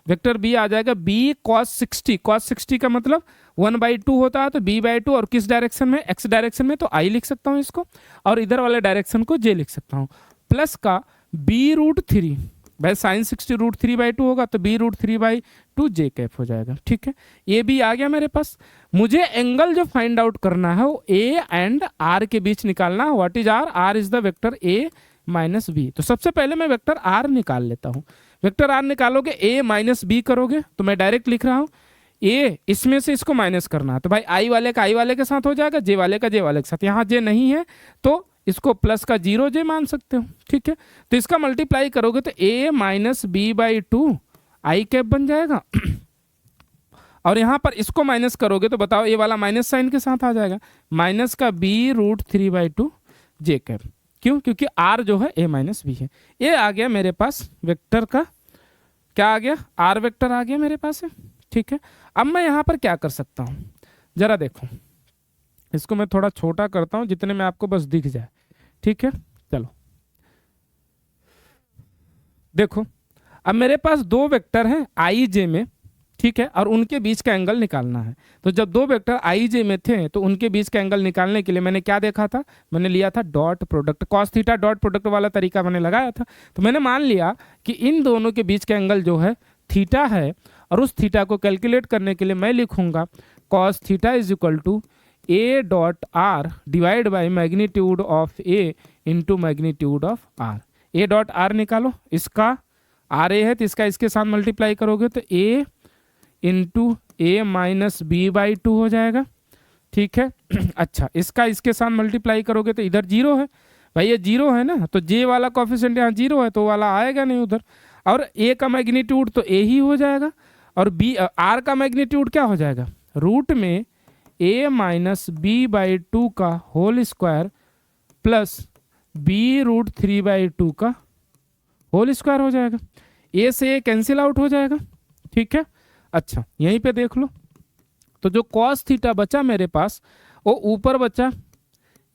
वेक्टर बी आ जाएगा बी कॉस 60। कॉस 60 का मतलब 1/2 होता है, तो b/2, और किस डायरेक्शन में, x डायरेक्शन में, तो i लिख सकता हूँ इसको, और इधर वाले डायरेक्शन को j लिख सकता हूँ, प्लस का b√3, भाई साइन 60 √3/2 होगा तो b√3/2 j कैप हो जाएगा। ठीक है, ये भी आ गया मेरे पास। मुझे एंगल जो फाइंड आउट करना है वो a एंड r के बीच निकालना है। What is r? r is the vector a minus b. तो सबसे पहले मैं वेक्टर r निकाल लेता हूँ। वेक्टर r निकालोगे, a माइनस बी करोगे, तो मैं डायरेक्ट लिख रहा हूँ a, इसमें से इसको माइनस करना है, तो भाई i वाले का i वाले के साथ हो जाएगा, j वाले का j वाले के साथ। यहाँ j नहीं है तो इसको प्लस का 0j मान सकते हो। ठीक है, तो इसका मल्टीप्लाई करोगे तो a minus b/2 I cap बन जाएगा और यहाँ पर इसको माइनस करोगे तो बताओ ये वाला माइनस साइन के साथ आ जाएगा, माइनस का b√3/2 j कैप। क्यों? क्योंकि r जो है a माइनस बी है। ये आ गया मेरे पास वेक्टर का, क्या आ गया, r वेक्टर आ गया मेरे पास है। ठीक है, अब मैं यहाँ पर क्या कर सकता हूँ, जरा देखो, इसको मैं थोड़ा छोटा करता हूँ जितने में आपको बस दिख जाए। ठीक है, चलो देखो, अब मेरे पास दो वेक्टर हैं आई जे में, ठीक है, और उनके बीच का एंगल निकालना है। तो जब दो वेक्टर आई जे में थे तो उनके बीच का एंगल निकालने के लिए मैंने क्या देखा था, मैंने लिया था dot product, cos theta dot product वाला तरीका मैंने लगाया था। तो मैंने मान लिया कि इन दोनों के बीच का एंगल जो है थीटा है, और उस थीटा को कैलकुलेट करने के लिए मैं लिखूंगा cos theta is equal to a dot r divide by magnitude of A into magnitude of r. A dot r निकालो, इसका आर ए है तो इसका इसके साथ मल्टीप्लाई करोगे तो ए इंटू ए माइनस b/2 हो जाएगा, ठीक है। अच्छा, इसका इसके साथ मल्टीप्लाई करोगे तो इधर जीरो है भाई, ये जीरो है ना, तो जे वाला कॉफिशिएंट यहाँ जीरो है तो वाला आएगा नहीं उधर। और ए का मैग्नीट्यूड तो ए ही हो जाएगा, और बी आर का मैग्नीट्यूड क्या हो जाएगा, रूट में a minus B by two का whole square plus b root three by two का होल स्क्वायर हो जाएगा। ए से ए कैंसिल आउट हो जाएगा, ठीक है। अच्छा, यहीं पे देख लो, तो जो कॉस थीटा बचा मेरे पास वो ऊपर बचा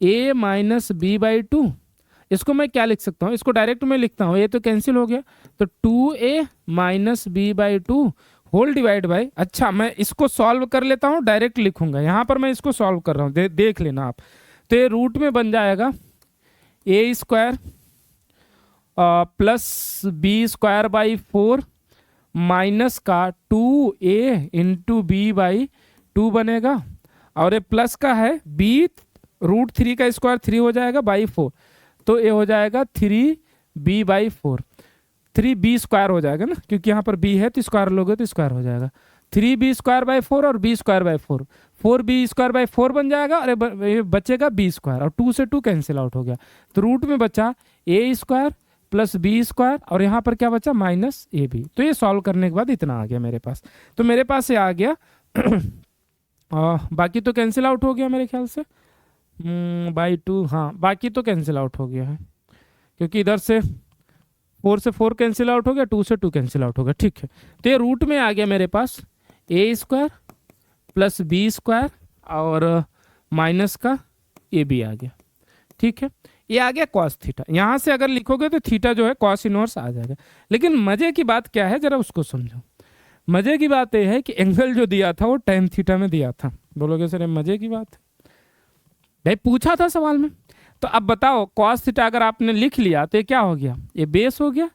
ए माइनस बी बाई टू। इसको मैं क्या लिख सकता हूँ, इसको डायरेक्ट में लिखता हूँ, ये तो कैंसिल हो गया, तो two A minus B by two whole divide by. अच्छा, मैं इसको सॉल्व कर लेता हूँ, डायरेक्ट लिखूंगा, यहाँ पर मैं इसको सॉल्व कर रहा हूँ, देख लेना आप। तो ये रूट में बन जाएगा A square plus B square by four minus का two A into B by two बनेगा, और ये प्लस का है बी रूट थ्री का स्क्वायर थ्री हो जाएगा बाई फोर, तो ये हो जाएगा three B by four, three B square हो जाएगा ना, क्योंकि यहाँ पर बी है तो स्क्वायर लोगे तो स्क्वायर हो जाएगा, three B square by four और B square by four, four B square by four बन जाएगा, और ये बचेगा बी स्क्वायर, और टू से टू कैंसिल आउट हो गया, तो रूट में बचा A square plus B square, और यहाँ पर क्या बचा माइनस ए बी। तो ये सॉल्व करने के बाद इतना आ गया मेरे पास, तो मेरे पास ये आ गया। बाकी तो कैंसिल आउट हो गया मेरे ख्याल से, बाई टू, हाँ बाकी तो कैंसिल आउट हो गया है, क्योंकि इधर से फोर से फोर कैंसिल आउट हो गया, टू से टू कैंसिल आउट हो गया, ठीक है। तो ये रूट में आ गया मेरे पास ए स्क्वायर प्लस बी स्क्वायर और माइनस का ए बी आ गया, ठीक है। ये आ गया कॉस थीटा, यहाँ से अगर लिखोगे तो थीटा जो है कॉस इनवर्स आ जाएगा। लेकिन मजे की बात क्या है, जरा उसको समझो। मजे की बात यह है कि एंगल जो दिया था वो टेन थीटा में दिया था। बोलोगे सर मजे की बात है, भाई पूछा था सवाल में। तो अब बताओ, कॉस थीटा अगर आपने लिख लिया तो ये क्या हो गया, ये बेस हो गया,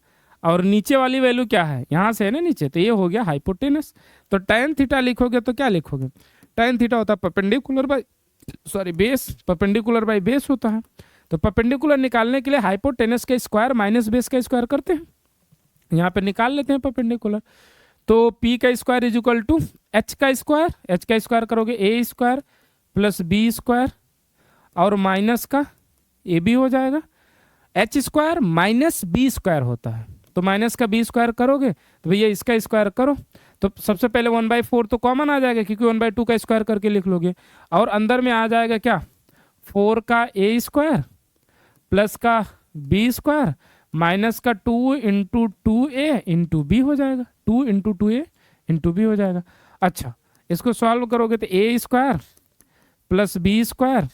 और नीचे वाली वैल्यू क्या है, यहाँ से है ना नीचे, तो ये हो गया हाइपोटेनस। तो टेन थीटा लिखोगे तो क्या लिखोगे, टेन थीटा होता है perpendicular by base, perpendicular by base होता है। तो परपेंडिकुलर निकालने के लिए हाइपोटेनस का स्क्वायर माइनस बेस का स्क्वायर करते हैं, यहाँ पे निकाल लेते हैं परपेंडिकुलर। तो पी का square is equal to H का स्क्वायर, एच का स्क्वायर करोगे A square plus B square और माइनस का ए बी हो जाएगा। H square minus B square होता है, तो माइनस का बी स्क्वायर करोगे तो भैया इसका स्क्वायर करो, तो सबसे पहले वन बाई फोर तो कॉमन आ जाएगा, क्योंकि वन बाई टू का स्क्वायर करके लिख लोगे, और अंदर में आ जाएगा क्या, फोर का ए स्क्वायर प्लस का बी स्क्वायर माइनस का two into two A into B हो जाएगा, two into two A into B हो जाएगा। अच्छा, इसको सॉल्व करोगे तो A square plus B square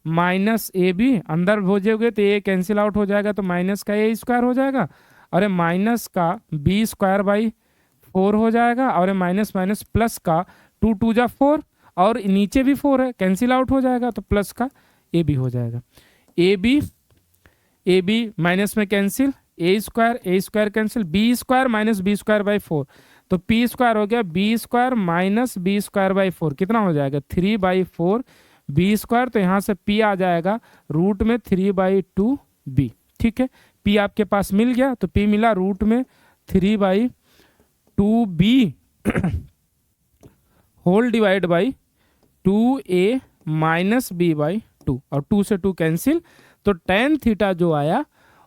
minus A B, अंदर भेजोगे तो ए कैंसिल आउट हो जाएगा, तो माइनस का ए स्क्वायर हो जाएगा, और ये माइनस का बी स्क्वायर बाई फोर हो जाएगा, और ये माइनस माइनस प्लस का टू टू जा फोर, और नीचे भी फोर है कैंसिल आउट हो जाएगा, तो प्लस का ए बी हो जाएगा। ए बी माइनस में cancel, A square cancel, B square minus B square by four, तो पी स्क्वायर हो गया B square minus B square by four, कितना हो जाएगा three by four B square, तो यहाँ से पी आ जाएगा रूट में थ्री बाई टू बी, ठीक है। पी आपके पास मिल गया, तो पी मिला रूट में three by two B whole divide by two A minus B by two, और टू से टू कैंसिल, तो टेन थीटा जो आया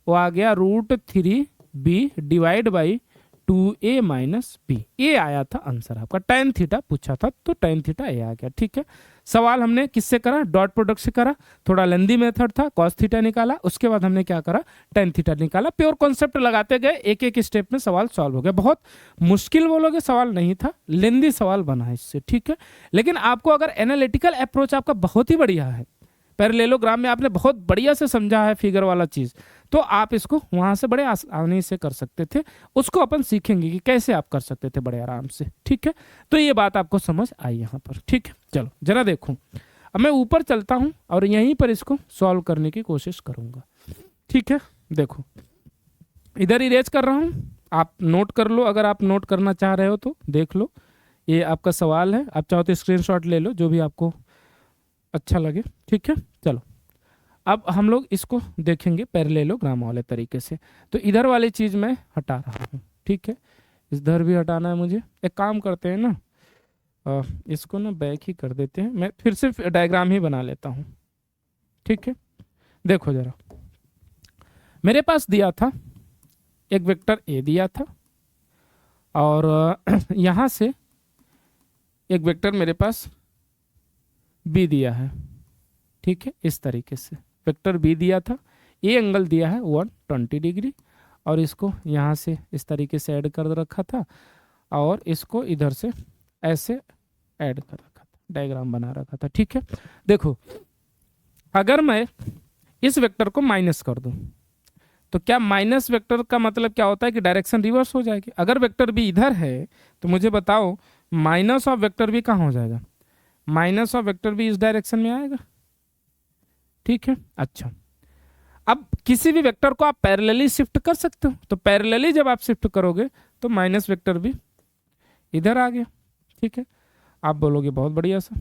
वो आ गया root three B divide by two A minus B. ये आया था आंसर आपका, टेन थीटा पूछा था तो टेन थीटा ए आ गया, ठीक है। सवाल हमने किससे करा, डॉट प्रोडक्ट से करा, थोड़ा लेंदी मेथड था, कॉस थीटा निकाला, उसके बाद हमने क्या करा, टेन थीटा निकाला, प्योर कॉन्सेप्ट लगाते गए, एक एक स्टेप में सवाल सॉल्व हो गया। बहुत मुश्किल बोलोगे सवाल नहीं था, लेंदी सवाल बना है इससे, ठीक है। लेकिन आपको अगर एनालिटिकल अप्रोच आपका बहुत ही बढ़िया है, पैरेललोग्राम में आपने बहुत बढ़िया से समझा है फिगर वाला चीज, तो आप इसको वहां से बड़े आसानी से कर सकते थे। उसको अपन सीखेंगे कि कैसे आप कर सकते थे बड़े आराम से, ठीक है। तो ये बात आपको समझ आई यहाँ पर, ठीक है। चलो जरा देखो, अब मैं ऊपर चलता हूँ और यहीं पर इसको सॉल्व करने की कोशिश करूंगा, ठीक है। देखो इधर इरेज कर रहा हूँ, आप नोट कर लो, अगर आप नोट करना चाह रहे हो तो देख लो, ये आपका सवाल है, आप चाहो तो स्क्रीनशॉट ले लो, जो भी आपको अच्छा लगे, ठीक है। चलो अब हम लोग इसको देखेंगे पैरेललोग्राम वाले तरीके से। तो इधर वाली चीज़ मैं हटा रहा हूँ, ठीक है, इधर भी हटाना है मुझे। एक काम करते हैं ना, इसको ना बैक ही कर देते हैं, मैं फिर से डायग्राम ही बना लेता हूँ, ठीक है। देखो जरा, मेरे पास दिया था एक वेक्टर ए दिया था, और यहाँ से एक वेक्टर मेरे पास बी दिया है, ठीक है। इस तरीके से वेक्टर बी दिया था, ए एंगल दिया है 120 डिग्री, और इसको यहाँ से इस तरीके से ऐड कर रखा था, और इसको इधर से ऐसे ऐड कर रखा था, डायग्राम बना रखा था, ठीक है। देखो, अगर मैं इस वेक्टर को माइनस कर दूं, तो क्या माइनस वेक्टर का मतलब क्या होता है कि डायरेक्शन रिवर्स हो जाएगी। अगर वेक्टर बी इधर है तो मुझे बताओ माइनस ऑफ वेक्टर बी कहाँ हो जाएगा, माइनस ऑफ वेक्टर बी इस डायरेक्शन में आएगा, ठीक है। अच्छा, अब किसी भी वेक्टर को आप पैरेलली शिफ्ट कर सकते हो, तो पैरेलली जब आप शिफ्ट करोगे तो माइनस वेक्टर भी इधर आ गया, ठीक है। आप बोलोगे बहुत बढ़िया सा,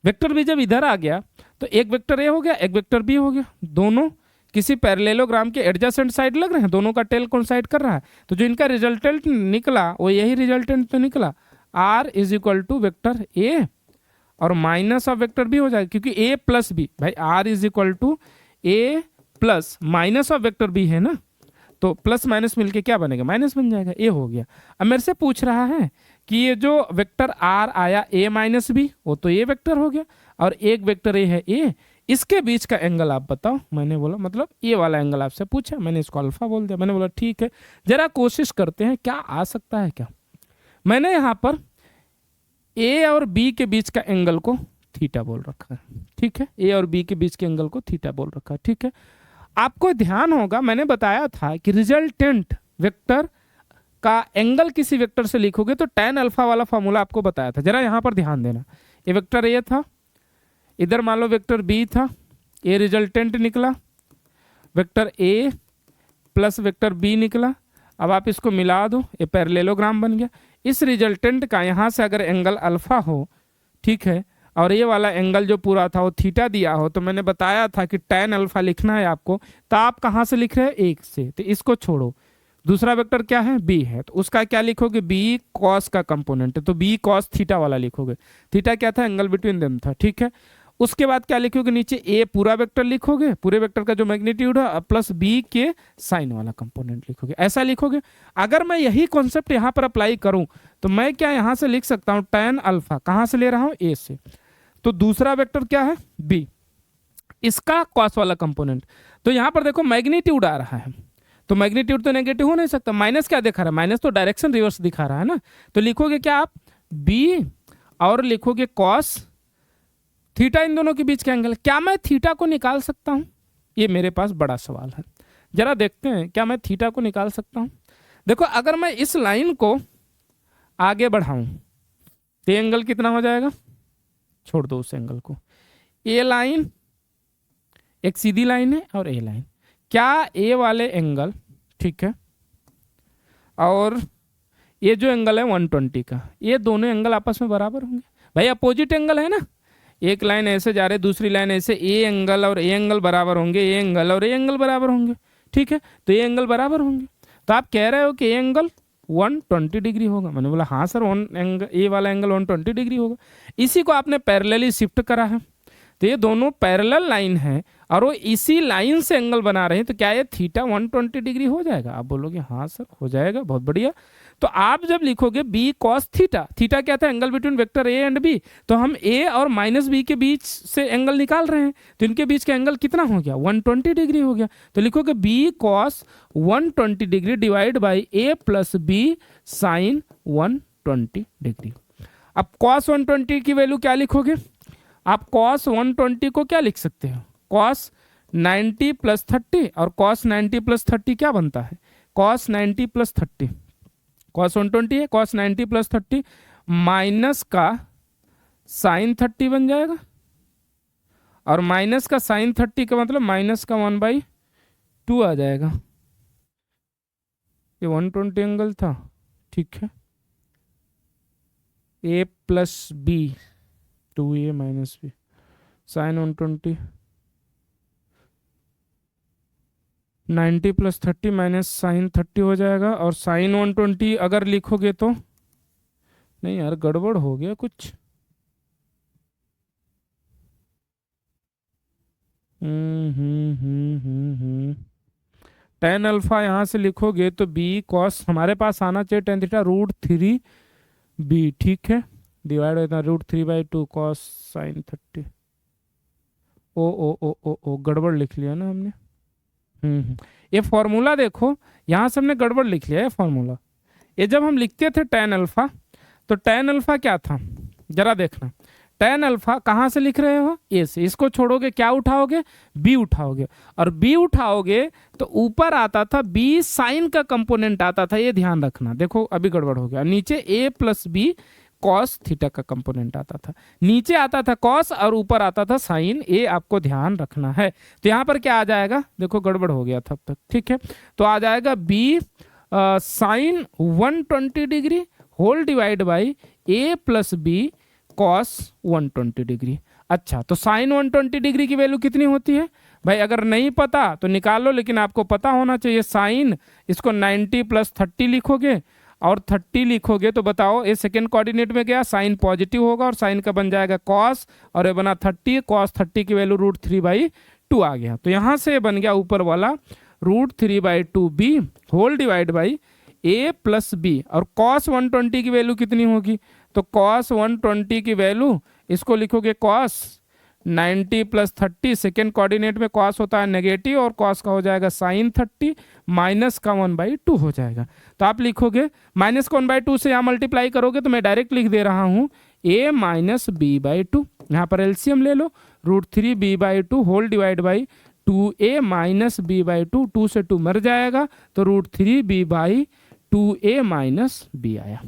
वेक्टर बी जब इधर आ गया तो एक वेक्टर ए हो गया, एक वेक्टर बी हो गया, दोनों किसी पैरेललोग्राम के एडजेसेंट साइड लग रहे हैं, दोनों का टेल कोइंसाइड कर रहा है, तो जो इनका रिजल्टेंट निकला वो यही रिजल्टेंट तो निकला, R is equal to vector A और माइनस ऑफ वेक्टर बी हो जाएगा, क्योंकि ए प्लस बी, भाई R is equal to A plus minus of vector B है ना, तो प्लस माइनस मिलके क्या बनेगा, माइनस बन जाएगा, ए हो गया। अब मेरे से पूछ रहा है कि ये जो वेक्टर आर आया ए माइनस बी, वो तो ए वेक्टर हो गया, और एक वेक्टर ए है ए, इसके बीच का एंगल आप बताओ। मैंने बोला मतलब ये वाला एंगल आपसे पूछा, मैंने इसको अल्फा बोल दिया। मैंने बोला ठीक है, जरा कोशिश करते हैं क्या आ सकता है क्या। मैंने यहाँ पर ए और बी के बीच का एंगल को थीटा बोल रखा है, ठीक है। ए और बी के बीच के एंगल को थीटा बोल रखा है, ठीक है। आपको ध्यान होगा मैंने बताया था कि रिजल्टेंट वेक्टर का एंगल किसी वेक्टर से लिखोगे तो tan अल्फा वाला फॉर्मूला आपको बताया था, जरा यहां पर ध्यान देना। ये वेक्टर ए था, इधर मान लो वेक्टर बी था, ए रिजल्टेंट निकला, vector A plus vector B निकला। अब आप इसको मिला दो, ये पैरेललोग्राम बन गया। इस रिजल्टेंट का यहाँ से अगर एंगल अल्फा हो, ठीक है, और ये वाला एंगल जो पूरा था वो थीटा दिया हो, तो मैंने बताया था कि tan अल्फा लिखना है आपको, तो आप कहाँ से लिख रहे हैं, एक से, तो इसको छोड़ो। दूसरा वेक्टर क्या है, बी है, तो उसका क्या लिखोगे, बी कॉस का कंपोनेंट है, तो बी कॉस थीटा वाला लिखोगे। थीटा क्या था, एंगल बिटवीन देम था, ठीक है। उसके बाद क्या लिखोगे, नीचे ए पूरा वेक्टर लिखोगे, पूरे वेक्टर का जो मैग्नीट्यूड है, प्लस बी के साइन वाला कंपोनेंट लिखोगे, ऐसा लिखोगे। अगर मैं यही कॉन्सेप्ट यहाँ पर अप्लाई करूं तो मैं क्या यहाँ से लिख सकता हूँ, tan अल्फा कहाँ से ले रहा हूँ, ए से, तो दूसरा वेक्टर क्या है, बी, इसका कॉस वाला कंपोनेंट। तो यहाँ पर देखो मैग्नीट्यूड आ रहा है, तो मैग्नीट्यूड तो नेगेटिव हो नहीं सकता, माइनस क्या दिखा रहा है, माइनस तो डायरेक्शन रिवर्स दिखा रहा है ना, तो लिखोगे क्या आप, बी और लिखोगे कॉस थीटा, इन दोनों के बीच का एंगल। क्या मैं थीटा को निकाल सकता हूं, ये मेरे पास बड़ा सवाल है। जरा देखते हैं क्या मैं थीटा को निकाल सकता हूं। देखो, अगर मैं इस लाइन को आगे बढ़ाऊं तो एंगल कितना हो जाएगा, छोड़ दो उस एंगल को, ए लाइन एक सीधी लाइन है और ए लाइन, क्या ए वाले एंगल, ठीक है, और ये जो एंगल है 120 का, ये दोनों एंगल आपस में बराबर होंगे। भाई अपोजिट एंगल है ना, एक लाइन ऐसे जा रही है, दूसरी लाइन ऐसे, ए एंगल और ए एंगल बराबर होंगे, ए एंगल और ए एंगल बराबर होंगे, ठीक है, तो ये एंगल बराबर होंगे। तो आप कह रहे हो कि ए एंगल 120 डिग्री होगा। मैंने बोला हाँ सर, ए वाला एंगल 120 डिग्री होगा। इसी को आपने पैरेलली शिफ्ट करा है, तो ये दोनों पैरेलल लाइन है और वो इसी लाइन से एंगल बना रहे हैं, तो क्या ये थीटा 120 डिग्री हो जाएगा। आप बोलोगे हाँ सर हो जाएगा, बहुत बढ़िया। तो आप जब लिखोगे बी कॉस थीटा, थीटा क्या था, angle between vector A and B, तो हम ए और माइनस बी के बीच से एंगल निकाल रहे हैं, तो इनके बीच का एंगल कितना हो गया, 120 डिग्री हो गया। तो लिखोगे B cos 120 degree divide by A plus B sine 120 degree. अब कॉस 120 की वैल्यू क्या लिखोगे, आप कॉस 120 को क्या लिख सकते हो, कॉस 90 प्लस 30, और कॉस 90 प्लस 30 क्या बनता है, कॉस 90 प्लस 30, कॉस 120 है, कॉस 90 प्लस 30 माइनस का साइन 30 बन जाएगा, और माइनस का साइन 30 का मतलब माइनस का 1/2 आ जाएगा। ये 120 एंगल था, ठीक है, A plus B 2a minus B sine 120, 90 plus 30 minus sine 30 हो जाएगा, और साइन 120 अगर लिखोगे तो, नहीं यार गड़बड़ हो गया कुछ, टेन अल्फा यहाँ से लिखोगे तो बी कॉस हमारे पास आना चाहिए tan theta root three B, ठीक है, डिवाइड होता root three by two cos sine 30। ओ गड़बड़ लिख लिया ना हमने। ये फॉर्मूला देखो, यहाँ से हमने गड़बड़ लिख लिया है फॉर्मूला। ये जब हम लिखते थे टेन अल्फा, तो टेन अल्फा क्या था, जरा देखना, टेन अल्फा कहाँ से लिख रहे हो, ए से, इसको छोड़ोगे क्या उठाओगे, बी उठाओगे, और बी उठाओगे तो ऊपर आता था बी साइन का कंपोनेंट आता था, ये ध्यान रखना। देखो अभी गड़बड़ हो गया, नीचे ए प्लस बी कॉस थीटा का कंपोनेंट आता था, नीचे आता था कॉस और ऊपर आता था साइन, ये आपको ध्यान रखना है। तो यहाँ पर क्या आ जाएगा, देखो गड़बड़ हो गया था अब तक, ठीक है, तो आ जाएगा B sine 120 degree whole divide by A plus B cos 120 degree. अच्छा, तो साइन 120 डिग्री की वैल्यू कितनी होती है भाई, अगर नहीं पता तो निकाल लो, लेकिन आपको पता होना चाहिए। साइन इसको 90 प्लस 30 लिखोगे और 30 लिखोगे तो बताओ ये सेकेंड कोऑर्डिनेट में गया, साइन पॉजिटिव होगा और साइन का बन जाएगा कॉस, और ये बना 30, कॉस 30 की वैल्यू रूट 3/2 आ गया। तो यहाँ से बन गया ऊपर वाला root 3/2 B whole divide by A plus B, और कॉस 120 की वैल्यू कितनी होगी, तो कॉस 120 की वैल्यू इसको लिखोगे कॉस 90 प्लस 30, सेकेंड कोऑर्डिनेट में कॉस होता है नेगेटिव और कॉस का हो जाएगा साइन 30 माइनस का 1/2 हो जाएगा। तो आप लिखोगे माइनस का 1/2 से यहाँ मल्टीप्लाई करोगे तो मैं डायरेक्ट लिख दे रहा हूँ a माइनस b/2, यहाँ पर एलसीएम ले लो, root 3b/2 whole divide by 2a minus b/2, 2 से 2 मर जाएगा तो रूट 3b/2a माइनस b आया।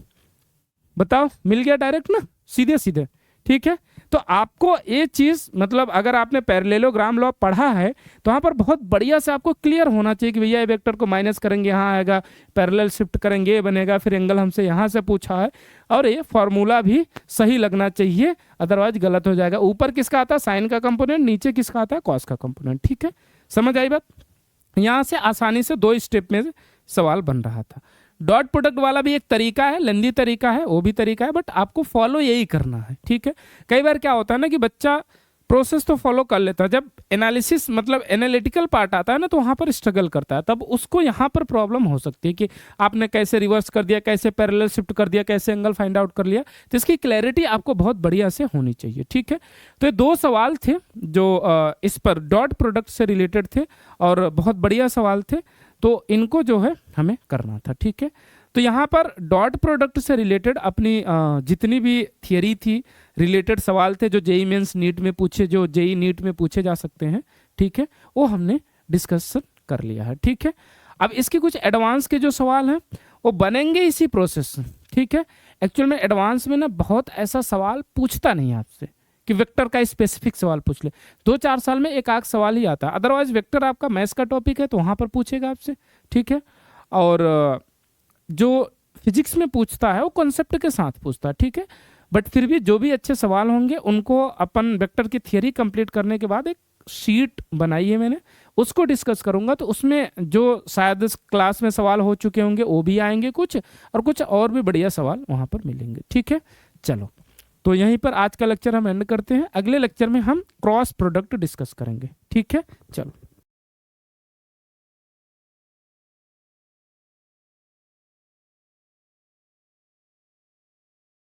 बताओ मिल गया डायरेक्ट ना, सीधे सीधे, ठीक है। तो आपको ये चीज मतलब अगर आपने पैरेललोग्राम लॉ पढ़ा है तो यहाँ पर बहुत बढ़िया से आपको क्लियर होना चाहिए कि भैया ये वेक्टर को माइनस करेंगे यहाँ आएगा, पैरेलल शिफ्ट करेंगे ये बनेगा, फिर एंगल हमसे यहाँ से पूछा है, और ये फॉर्मूला भी सही लगना चाहिए, अदरवाइज गलत हो जाएगा। ऊपर किसका आता है साइन का कंपोनेंट, नीचे किसका आता है कॉस का कंपोनेंट, ठीक है, समझ आई बात। यहाँ से आसानी से 2 स्टेप में सवाल बन रहा था। डॉट प्रोडक्ट वाला भी एक तरीका है, लेंदी तरीका है, वो भी तरीका है, बट आपको फॉलो यही करना है, ठीक है। कई बार क्या होता है ना कि बच्चा प्रोसेस तो फॉलो कर लेता है, जब एनालिसिस मतलब एनालिटिकल पार्ट आता है ना तो वहाँ पर स्ट्रगल करता है, तब उसको यहाँ पर प्रॉब्लम हो सकती है कि आपने कैसे रिवर्स कर दिया, कैसे पैरेलल शिफ्ट कर दिया, कैसे एंगल फाइंड आउट कर लिया। तो इसकी क्लैरिटी आपको बहुत बढ़िया से होनी चाहिए, ठीक है। तो ये 2 सवाल थे जो इस पर डॉट प्रोडक्ट से रिलेटेड थे और बहुत बढ़िया सवाल थे, तो इनको जो है हमें करना था, ठीक है। तो यहाँ पर डॉट प्रोडक्ट से रिलेटेड अपनी जितनी भी थियरी थी, रिलेटेड सवाल थे जो जेई मेंस नीट में पूछे, जो जेई नीट में पूछे जा सकते हैं, ठीक है, वो हमने डिस्कशन कर लिया है, ठीक है। अब इसके कुछ एडवांस के जो सवाल हैं वो बनेंगे इसी प्रोसेस से, ठीक है। एक्चुअल में एडवांस में ना बहुत ऐसा सवाल पूछता नहीं आपसे कि वेक्टर का स्पेसिफिक सवाल पूछ ले, 2-4 साल में एक आध सवाल ही आता है, अदरवाइज वेक्टर आपका मैथ्स का टॉपिक है तो वहाँ पर पूछेगा आपसे, ठीक है। और जो फिजिक्स में पूछता है वो कॉन्सेप्ट के साथ पूछता है, ठीक है। बट फिर भी जो भी अच्छे सवाल होंगे उनको अपन वेक्टर की थियरी कंप्लीट करने के बाद एक शीट बनाई है मैंने, उसको डिस्कस करूंगा, तो उसमें जो शायद इस क्लास में सवाल हो चुके होंगे वो भी आएंगे कुछ, और कुछ और भी बढ़िया सवाल वहाँ पर मिलेंगे, ठीक है। चलो, तो यहीं पर आज का लेक्चर हम एंड करते हैं, अगले लेक्चर में हम क्रॉस प्रोडक्ट डिस्कस करेंगे, ठीक है। चलो।